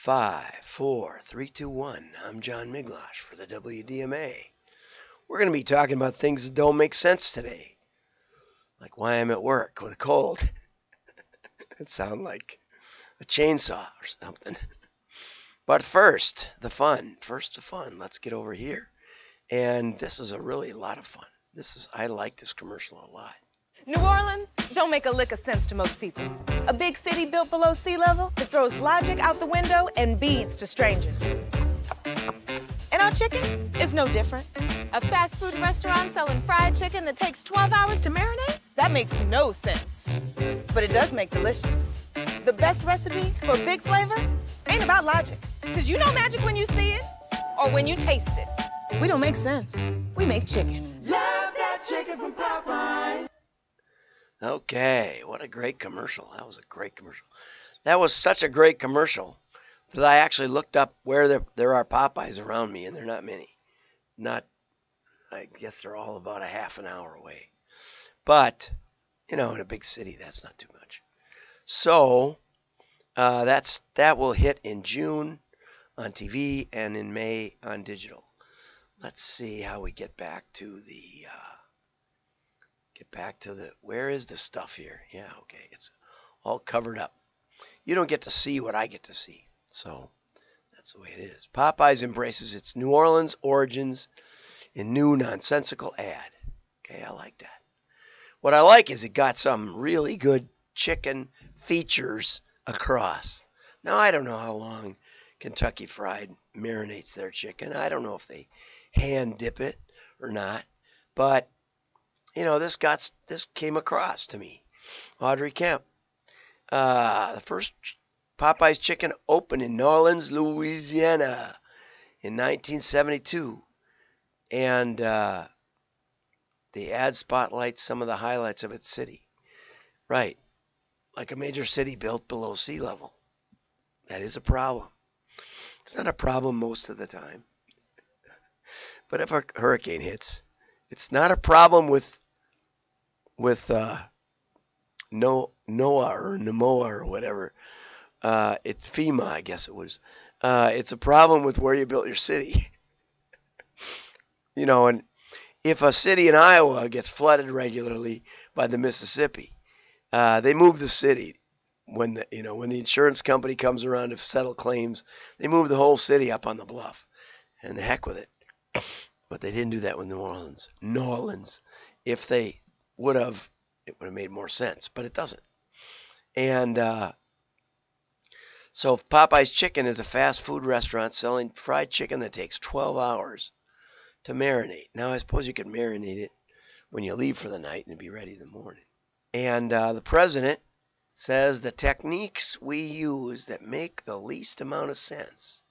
5, 4, 3, 2, 1. I'm John Miglosh for the WDMA. We're going to be talking about things that don't make sense today, like why I'm at work with a cold. It sounds like a chainsaw or something. But first, the fun. Let's get over here. And this is a lot of fun. I like this commercial a lot. New Orleans don't make a lick of sense to most people. A big city built below sea level that throws logic out the window and beads to strangers. And our chicken is no different. A fast food restaurant selling fried chicken that takes 12 hours to marinate? That makes no sense. But it does make delicious. The best recipe for big flavor ain't about logic. Because you know magic when you see it or when you taste it. We don't make sense. We make chicken. Love that chicken from Popeye. Okay, what a great commercial. That was a great commercial. That was such a great commercial that I actually looked up where there are Popeyes around me, and there are not many. I guess they're all about a half an hour away. But, in a big city, that's not too much. So, that will hit in June on TV and in May on digital. Let's see how we get back to where is the stuff here? Yeah, okay, it's all covered up. You don't get to see what I get to see, so that's the way it is. Popeyes embraces its New Orleans origins in new nonsensical ad. Okay, I like that. What I like is it got some really good chicken features across. Now, I don't know how long Kentucky Fried marinates their chicken. I don't know if they hand dip it or not, but this came across to me. Audrey Kemp. The first Popeye's chicken opened in New Orleans, Louisiana in 1972. And the ad spotlights some of the highlights of its city. Right. Like a major city built below sea level. That is a problem. It's not a problem most of the time. But if a hurricane hits, it's not a problem with NOAA or NEMOA or whatever. It's FEMA, I guess it was. It's a problem with where you built your city. And if a city in Iowa gets flooded regularly by the Mississippi, they move the city. When the insurance company comes around to settle claims, they move the whole city up on the bluff, and the heck with it. But they didn't do that with New Orleans. New Orleans. If they would have, it would have made more sense, but it doesn't. And so Popeye's Chicken is a fast food restaurant selling fried chicken that takes 12 hours to marinate. Now, I suppose you could marinate it when you leave for the night and be ready in the morning. And the president says the techniques we use that make the least amount of sense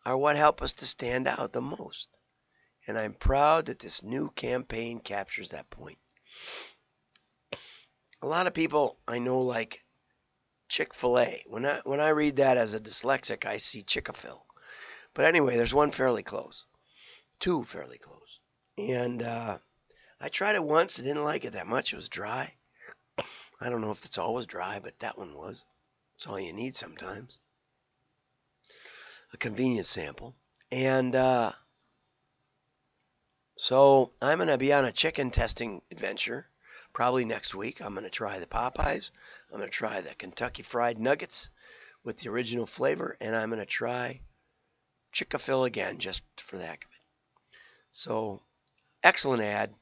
are what help us to stand out the most. And I'm proud that this new campaign captures that point. A lot of people I know like Chick-fil-A. When I read that as a dyslexic, I see Chick-a-Phil. But anyway, there's one fairly close. Two fairly close. And I tried it once. I didn't like it that much. It was dry. I don't know if it's always dry, but that one was. It's all you need sometimes. A convenience sample. And so I'm going to be on a chicken testing adventure probably next week. I'm going to try the Popeyes. I'm going to try the Kentucky Fried Nuggets with the original flavor. And I'm going to try Chick-a-Phil again just for the heck of it. So excellent ad.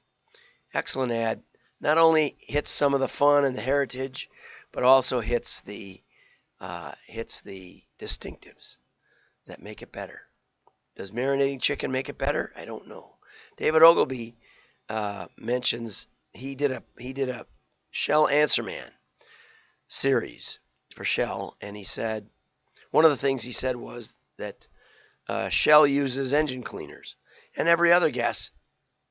Excellent ad. Not only hits some of the fun and the heritage, but also hits the distinctives that make it better. Does marinating chicken make it better? I don't know. David Ogilvy mentions he did a Shell Answer Man series for Shell, and he said one of the things he said was that Shell uses engine cleaners, and every other gas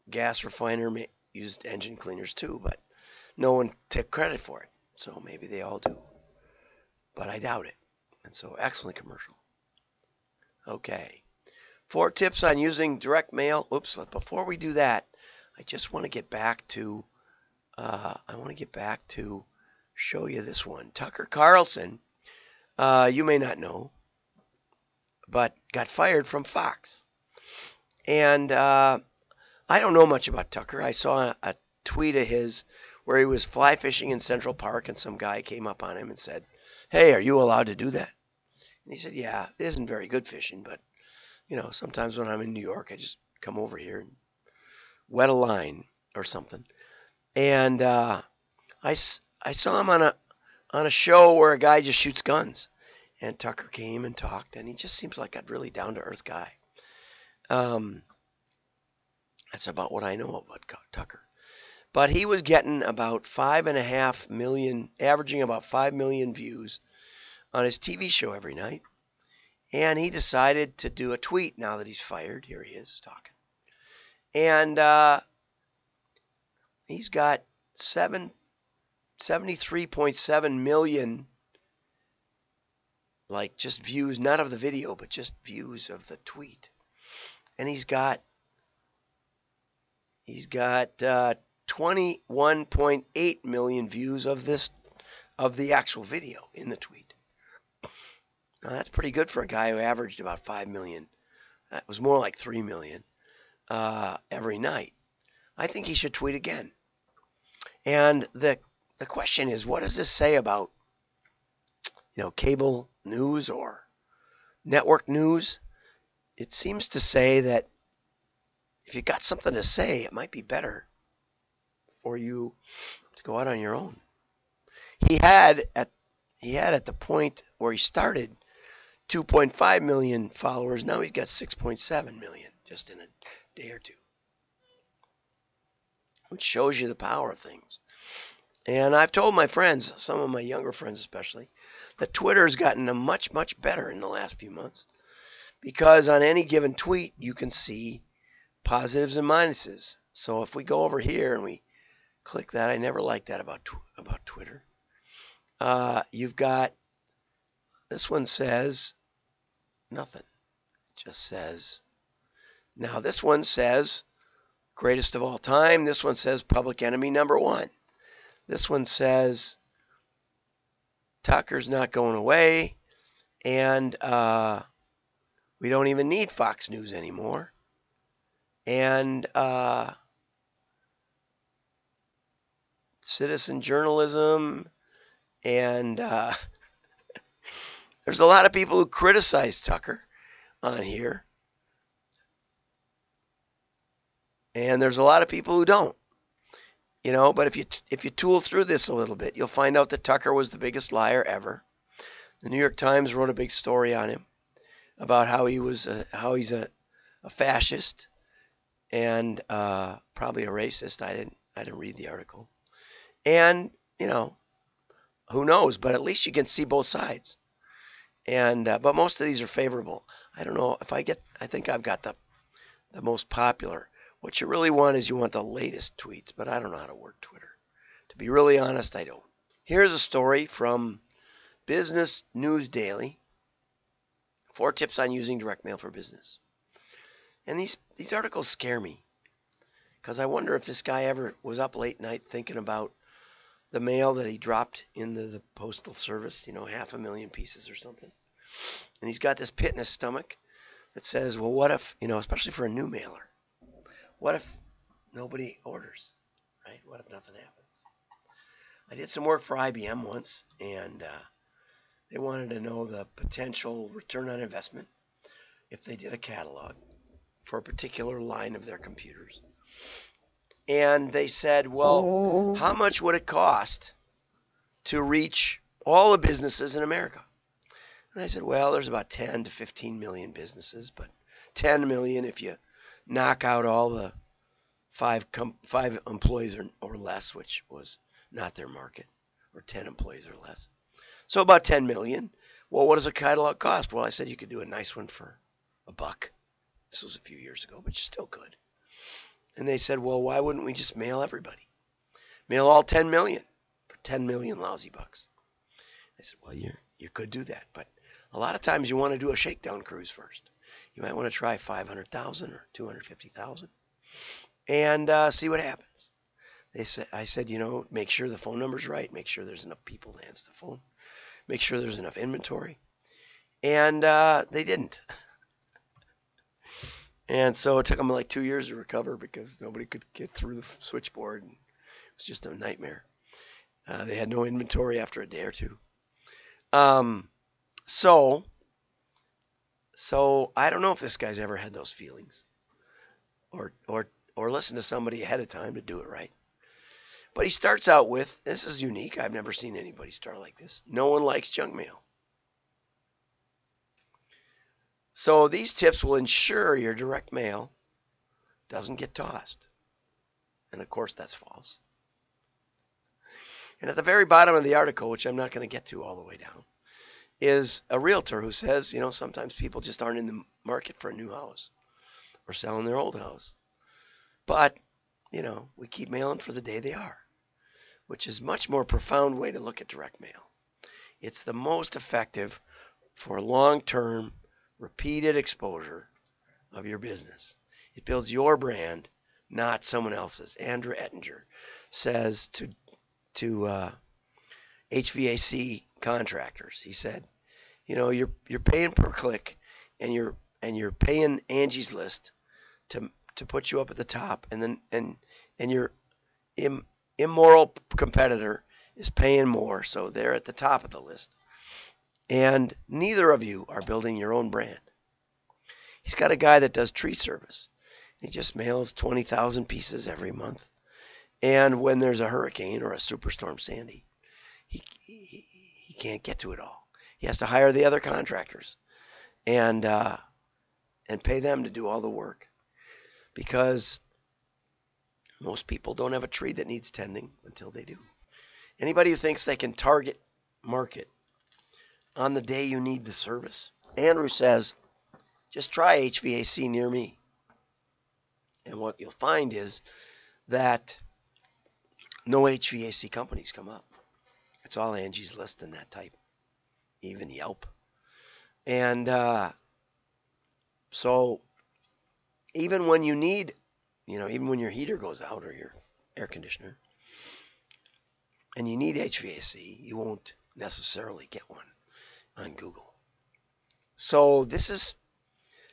refiner used engine cleaners too, but no one took credit for it. So maybe they all do, but I doubt it. And so excellent commercial. Okay. 4 tips on using direct mail. Oops, before we do that, I just want to get back to show you this one. Tucker Carlson, you may not know, but got fired from Fox. And I don't know much about Tucker. I saw a tweet of his where he was fly fishing in Central Park, and some guy came up on him and said, "Hey, are you allowed to do that?" And he said, "Yeah, it isn't very good fishing, but sometimes when I'm in New York, I just come over here and wet a line or something." And I saw him on a show where a guy just shoots guns, and Tucker came and talked, and he just seems like a really down to earth guy. That's about what I know about Tucker. But he was getting about 5.5 million, averaging about 5 million views on his TV show every night. And he decided to do a tweet now that he's fired. Here he is talking. And he's got 73.7 million, like just views, not of the video, but just views of the tweet. And he's got 21.8 million views of the actual video in the tweet. Now that's pretty good for a guy who averaged about 5 million. That was more like 3 million every night. I think he should tweet again. And the question is, what does this say about cable news or network news? It seems to say that if you got something to say, it might be better for you to go out on your own. He had at the point where he started 2.5 million followers. Now he's got 6.7 million just in a day or two, which shows you the power of things. And I've told my friends, some of my younger friends especially, that Twitter's gotten much, much better in the last few months, because on any given tweet you can see positives and minuses. So if we go over here and we click that, I never liked that about Twitter. You've got, this one says nothing. It just says, now this one says greatest of all time. This one says public enemy number one. This one says Tucker's not going away, and we don't even need Fox News anymore. And citizen journalism, and there's a lot of people who criticize Tucker on here, and there's a lot of people who don't. But if you tool through this a little bit, you'll find out that Tucker was the biggest liar ever. The New York Times wrote a big story on him about how he's a fascist and probably a racist. I didn't read the article. And who knows? But at least you can see both sides. And but most of these are favorable. I don't know if I think I've got the most popular. What you really want is you want the latest tweets, but I don't know how to work Twitter. To be really honest, I don't. Here's a story from Business News Daily. 4 tips on using direct mail for business. And these articles scare me, because I wonder if this guy ever was up late night thinking about the mail that he dropped into the postal service, 500,000 pieces or something. And he's got this pit in his stomach that says, well, what if, especially for a new mailer, what if nobody orders, right? What if nothing happens? I did some work for IBM once, and they wanted to know the potential return on investment if they did a catalog for a particular line of their computers. And they said, well, how much would it cost to reach all the businesses in America? And I said, well, there's about 10 to 15 million businesses, but 10 million if you knock out all the 5 employees or less, which was not their market, or 10 employees or less. So about 10 million. Well, what does a catalog cost? Well, I said you could do a nice one for $1. This was a few years ago, but you still could. And they said, well, why wouldn't we just mail everybody? Mail all 10 million for 10 million lousy bucks. I said, well, you could do that, but a lot of times you want to do a shakedown cruise first. You might want to try 500,000 or 250,000 and see what happens. I said, make sure the phone number's right. Make sure there's enough people to answer the phone. Make sure there's enough inventory. And they didn't. And so it took them like 2 years to recover because nobody could get through the switchboard. And it was just a nightmare. They had no inventory after a day or two. So I don't know if this guy's ever had those feelings, or listen to somebody ahead of time to do it right. But he starts out with, this is unique. I've never seen anybody start like this. No one likes junk mail. So these tips will ensure your direct mail doesn't get tossed. And of course, that's false. And at the very bottom of the article, which I'm not going to get to all the way down, is a realtor who says, sometimes people just aren't in the market for a new house or selling their old house. But, we keep mailing for the day they are, which is a much more profound way to look at direct mail. It's the most effective for long-term, repeated exposure of your business. It builds your brand, not someone else's. Andrew Ettinger says to HVAC contractors, he said, you're paying per click, and you're paying Angie's List to put you up at the top, and your immoral competitor is paying more, so they're at the top of the list. And neither of you are building your own brand. He's got a guy that does tree service. He just mails 20,000 pieces every month. And when there's a hurricane or a superstorm Sandy, he can't get to it all. He has to hire the other contractors and pay them to do all the work, because most people don't have a tree that needs tending until they do. Anybody who thinks they can target market on the day you need the service, Andrew says, just try HVAC near me. And what you'll find is that no HVAC companies come up. It's all Angie's List and that type, even Yelp. And so even when you need, even when your heater goes out or your air conditioner and you need HVAC, you won't necessarily get one on Google. So this is,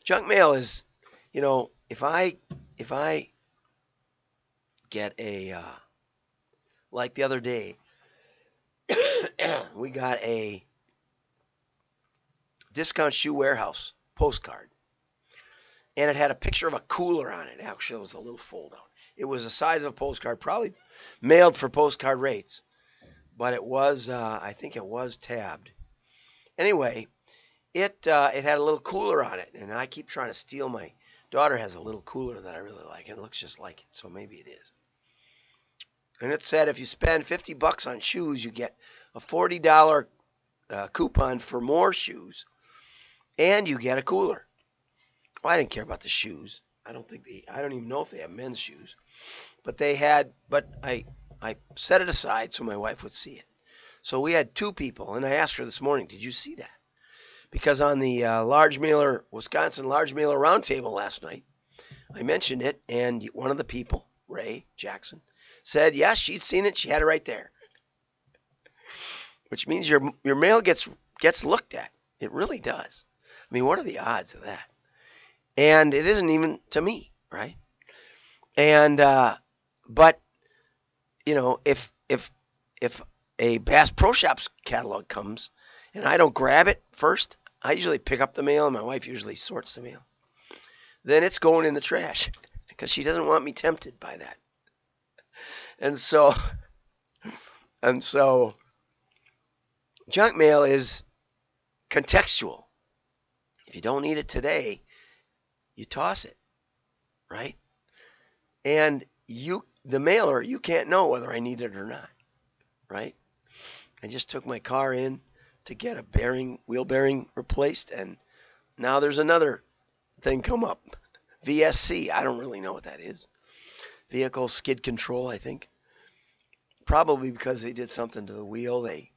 junk mail is, if I get a, like the other day, we got a Discount Shoe Warehouse postcard, and it had a picture of a cooler on it. Actually, it was a little fold out. It was the size of a postcard, probably mailed for postcard rates, but it was, I think it was tabbed. Anyway, it had a little cooler on it, and I keep trying to steal. My daughter has a little cooler that I really like, and it looks just like it, so maybe it is. And it said if you spend $50 on shoes, you get a $40 coupon for more shoes, and you get a cooler. Well, I didn't care about the shoes. I don't even know if they have men's shoes, but I set it aside so my wife would see it. So we had two people, and I asked her this morning, did you see that? Because on the Wisconsin Large Mailer Roundtable last night, I mentioned it, and one of the people, Ray Jackson, said, yes, she'd seen it. She had it right there. Which means your mail gets looked at. It really does. I mean, what are the odds of that? And it isn't even to me, right? And but if a Bass Pro Shops catalog comes and I don't grab it first, I usually pick up the mail, and my wife usually sorts the mail. Then it's going in the trash because she doesn't want me tempted by that. And so junk mail is contextual. If you don't need it today, you toss it, right? And the mailer, you can't know whether I need it or not, right? I just took my car in to get a wheel bearing replaced, and now there's another thing come up. VSC, I don't really know what that is. Vehicle skid control, I think. Probably because they did something to the wheel. They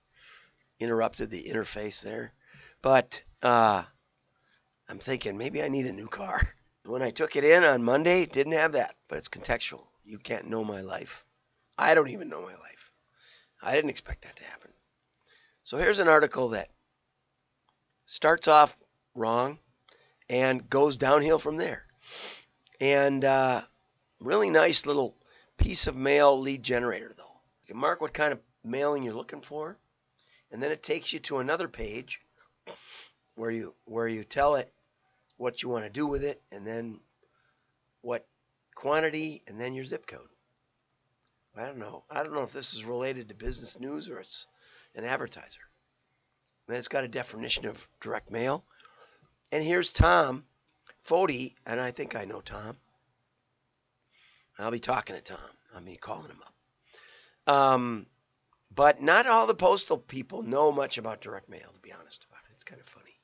interrupted the interface there. But I'm thinking maybe I need a new car. When I took it in on Monday, it didn't have that, but it's contextual. You can't know my life. I don't even know my life. I didn't expect that to happen. So here's an article that starts off wrong and goes downhill from there. And really nice little piece of mail lead generator, though. You can mark what kind of mailing you're looking for, and then it takes you to another page where you tell it what you want to do with it, and then what quantity, and then your zip code. I don't know if this is related to business news or it's an advertiser. And then it's got a definition of direct mail. And here's Tom Fody, and I think I know Tom. I'll be talking to Tom. I'll be calling him up. But not all the postal people know much about direct mail, to be honest about it. It's kind of funny.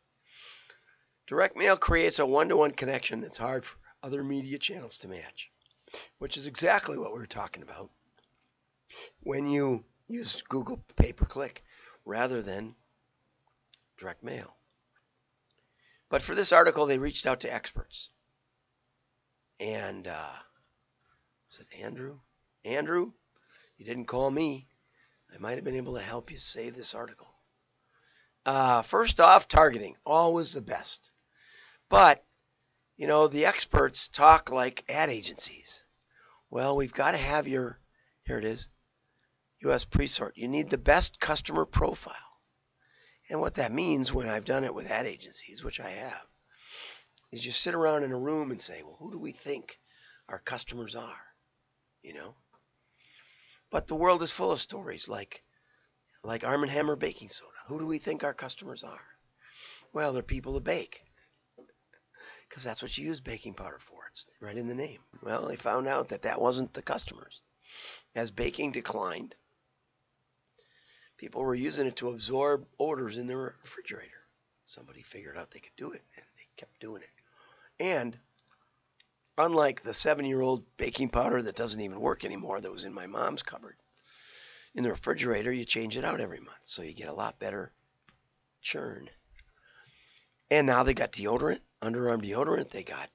Direct mail creates a one-to-one connection that's hard for other media channels to match, which is exactly what we were talking about when you use Google pay-per-click rather than direct mail. But for this article, they reached out to experts. And I said, Andrew, you didn't call me. I might have been able to help you save this article. First off, targeting, always the best. But, you know, the experts talk like ad agencies. Well, we've got to have here it is, U.S. pre-sort. You need the best customer profile. And what that means when I've done it with ad agencies, which I have, is you sit around in a room and say, well, who do we think our customers are? You know? But the world is full of stories like Arm & Hammer baking soda. Who do we think our customers are? Well, they're people who bake. Because that's what you use baking powder for. It's right in the name. Well, they found out that wasn't the customers. As baking declined, people were using it to absorb odors in their refrigerator. Somebody figured out they could do it, and they kept doing it. And unlike the 7-year-old baking powder that doesn't even work anymore that was in my mom's cupboard, in the refrigerator, you change it out every month, so you get a lot better churn. And now they got deodorant, underarm deodorant. They got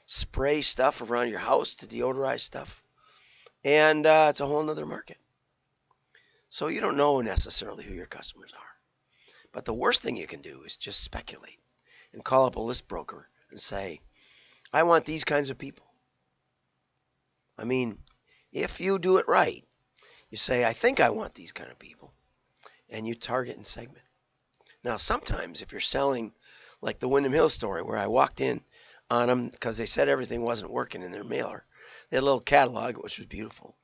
spray stuff around your house to deodorize stuff. And it's a whole nother market. So you don't know necessarily who your customers are. But the worst thing you can do is just speculate and call up a list broker and say, I want these kinds of people. I mean, if you do it right, you say, I think I want these kind of people. And you target and segment. Now, sometimes if you're selling, like the Wyndham Hills story, where I walked in on them because they said everything wasn't working in their mailer. They had a little catalog, which was beautiful.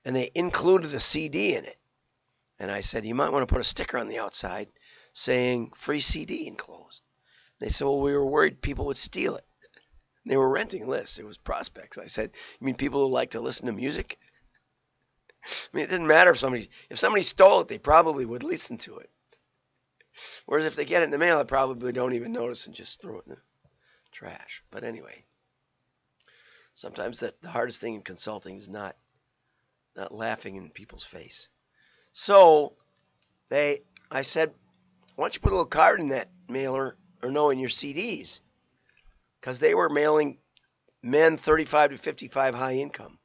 And they included a CD in it. And I said, you might want to put a sticker on the outside saying free CD enclosed. They said, well, we were worried people would steal it. They were renting lists. It was prospects. I said, you mean people who like to listen to music? I mean, it didn't matter if somebody stole it, they probably would listen to it. Whereas if they get it in the mail, they probably don't even notice and just throw it in the trash. But anyway, sometimes the hardest thing in consulting is not laughing in people's face. So I said, why don't you put a little card in that mailer, or no, in your CDs? Because they were mailing men 35 to 55 high income.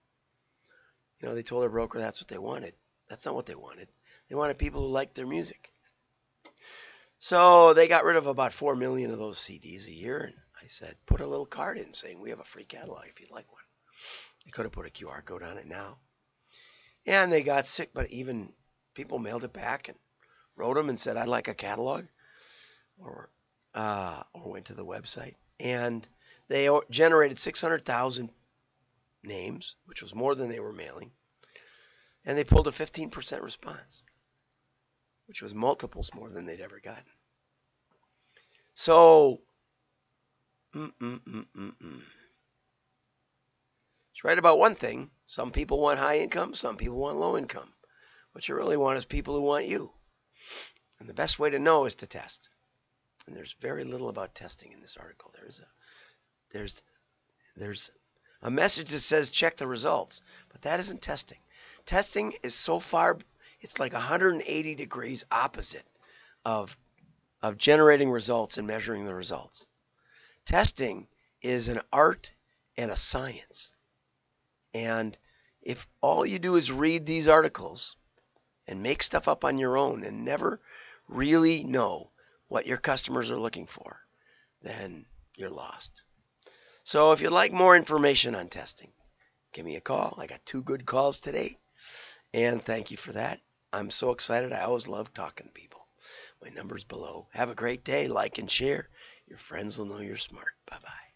You know, they told their broker that's what they wanted. That's not what they wanted. They wanted people who liked their music. So they got rid of about 4 million of those CDs a year. And I said, put a little card in saying we have a free catalog if you'd like one. They could have put a QR code on it now. And they got sick, but even people mailed it back and wrote them and said, I'd like a catalog, or went to the website. And they generated 600,000 names, which was more than they were mailing. And they pulled a 15% response, which was multiples more than they'd ever gotten. So, it's right about one thing. Some people want high income, some people want low income. What you really want is people who want you. And the best way to know is to test. And there's very little about testing in this article. There's a message that says check the results, but that isn't testing. Testing is so far, it's like 180 degrees opposite of generating results and measuring the results. Testing is an art and a science. And if all you do is read these articles and make stuff up on your own and never really know what your customers are looking for, then you're lost. So if you'd like more information on testing, give me a call. I got 2 good calls today, and thank you for that. I'm so excited. I always love talking to people. My number's below. Have a great day. Like and share. Your friends will know you're smart. Bye-bye.